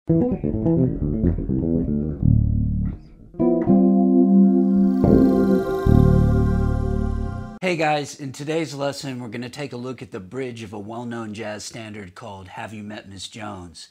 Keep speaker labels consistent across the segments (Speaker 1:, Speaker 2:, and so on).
Speaker 1: Hey guys, in today's lesson we're going to take a look at the bridge of a well-known jazz standard called Have You Met Miss Jones?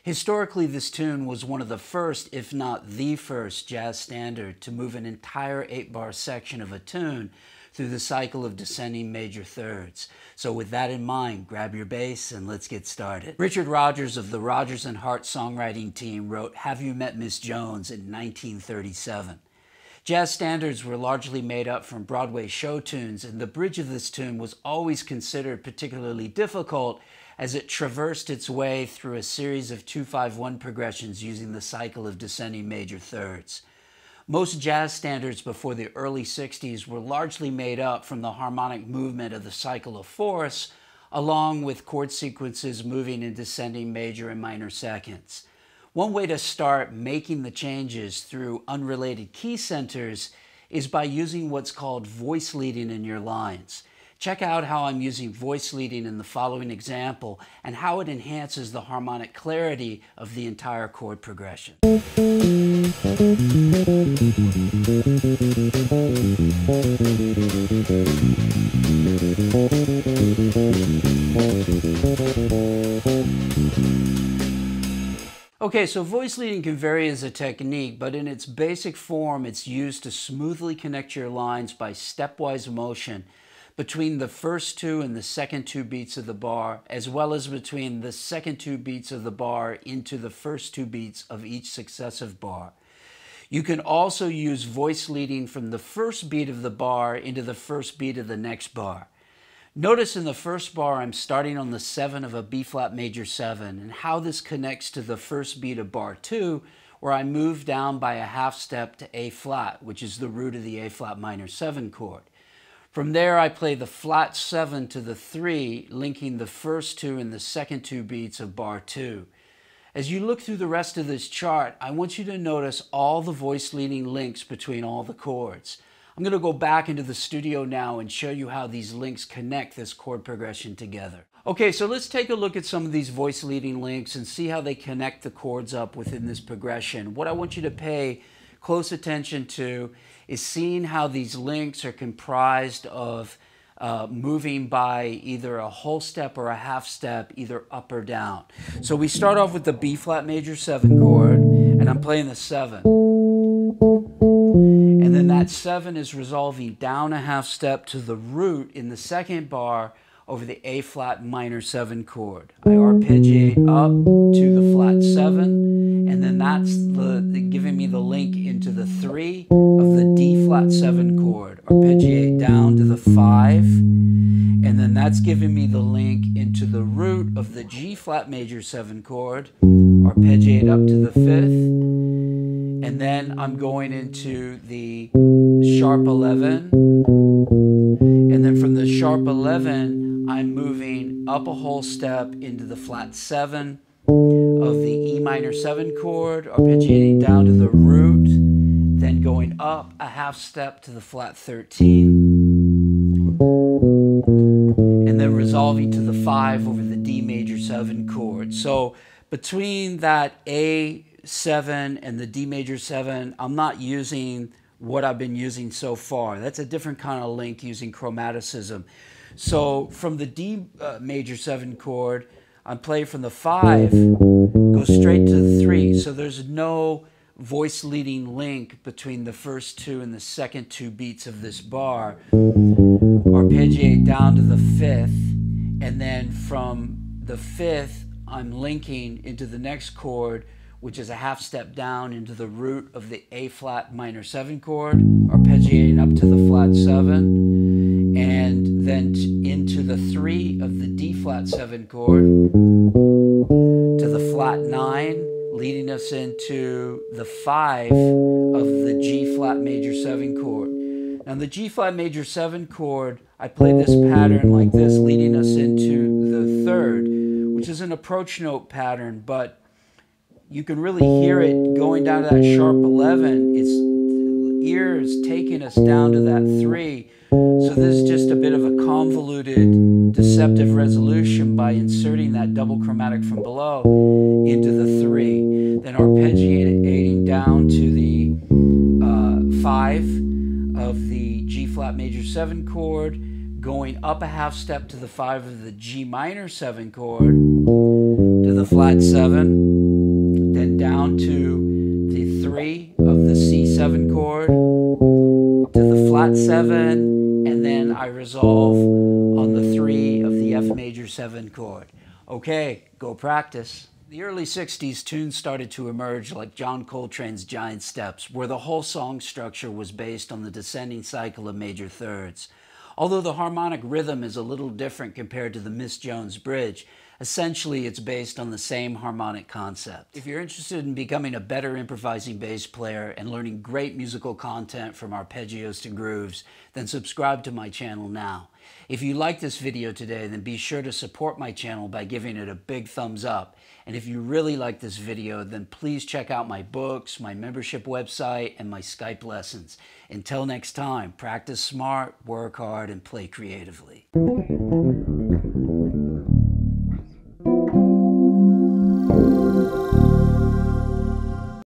Speaker 1: Historically, this tune was one of the first, if not the first, jazz standard to move an entire 8-bar section of a tune through the cycle of descending major thirds. So with that in mind, grab your bass and let's get started. Richard Rodgers of the Rodgers and Hart songwriting team wrote Have You Met Miss Jones in 1937. Jazz standards were largely made up from Broadway show tunes, and the bridge of this tune was always considered particularly difficult as it traversed its way through a series of 2-5-1 progressions using the cycle of descending major thirds. Most jazz standards before the early 60s were largely made up from the harmonic movement of the cycle of fourths, along with chord sequences moving in descending major and minor seconds. One way to start making the changes through unrelated key centers is by using what's called voice leading in your lines. Check out how I'm using voice leading in the following example and how it enhances the harmonic clarity of the entire chord progression. Okay, so voice leading can vary as a technique, but in its basic form, it's used to smoothly connect your lines by stepwise motion between the first two and the second two beats of the bar, as well as between the second two beats of the bar into the first two beats of each successive bar. You can also use voice leading from the first beat of the bar into the first beat of the next bar. Notice in the first bar I'm starting on the 7 of a B-flat major 7 and how this connects to the first beat of bar 2 where I move down by a half step to A-flat, which is the root of the A-flat minor 7 chord. From there I play the flat 7 to the 3, linking the first two and the second two beats of bar 2. As you look through the rest of this chart, I want you to notice all the voice leading links between all the chords. I'm going to go back into the studio now and show you how these links connect this chord progression together. Okay, so let's take a look at some of these voice leading links and see how they connect the chords up within this progression. What I want you to pay close attention to is seeing how these links are comprised of moving by either a whole step or a half step, either up or down. So we start off with the B-flat major 7 chord, and I'm playing the 7. And then that 7 is resolving down a half step to the root in the second bar over the A-flat minor 7 chord. I arpeggiate up to the flat 7, and then that's giving me the link into the 3 of the D-flat 7 chord. Arpeggiate down to the 5, and then that's giving me the link into the root of the G-flat major 7 chord. Arpeggiate up to the 5th. And then I'm going into the sharp 11. And then from the sharp 11, I'm moving up a whole step into the flat 7 of the E minor 7 chord, arpeggiating down to the root, then going up a half step to the flat 13, and then resolving to the 5 over the D major 7 chord. So between that A7 and the D major 7, I'm not using what I've been using so far. That's a different kind of link using chromaticism. So from the D major 7 chord, I'm playing from the 5, go straight to the 3. So there's no voice leading link between the first two and the second two beats of this bar. Arpeggiate down to the 5th, and then from the 5th, I'm linking into the next chord, which is a half step down into the root of the A-flat minor 7 chord, arpeggiating up to the flat 7, and then into the 3 of the D-flat 7 chord, to the flat 9, leading us into the 5 of the G-flat major 7 chord. Now the G-flat major 7 chord, I play this pattern like this, leading us into the 3rd, which is an approach note pattern, but you can really hear it going down to that sharp 11. Its ear is taking us down to that 3. So this is just a bit of a convoluted deceptive resolution by inserting that double chromatic from below into the 3. 7 chord, going up a half step to the 5 of the G minor 7 chord, to the flat 7, then down to the 3 of the C7 chord, to the flat 7, and then I resolve on the 3 of the F major 7 chord. Okay, go practice. The early 60s, tunes started to emerge like John Coltrane's Giant Steps, where the whole song structure was based on the descending cycle of major thirds. Although the harmonic rhythm is a little different compared to the Miss Jones Bridge, essentially it's based on the same harmonic concept. If you're interested in becoming a better improvising bass player and learning great musical content from arpeggios to grooves, then subscribe to my channel now. If you like this video today, then be sure to support my channel by giving it a big thumbs up. And if you really like this video, then please check out my books, my membership website, and my Skype lessons. Until next time, practice smart, work hard, and play creatively.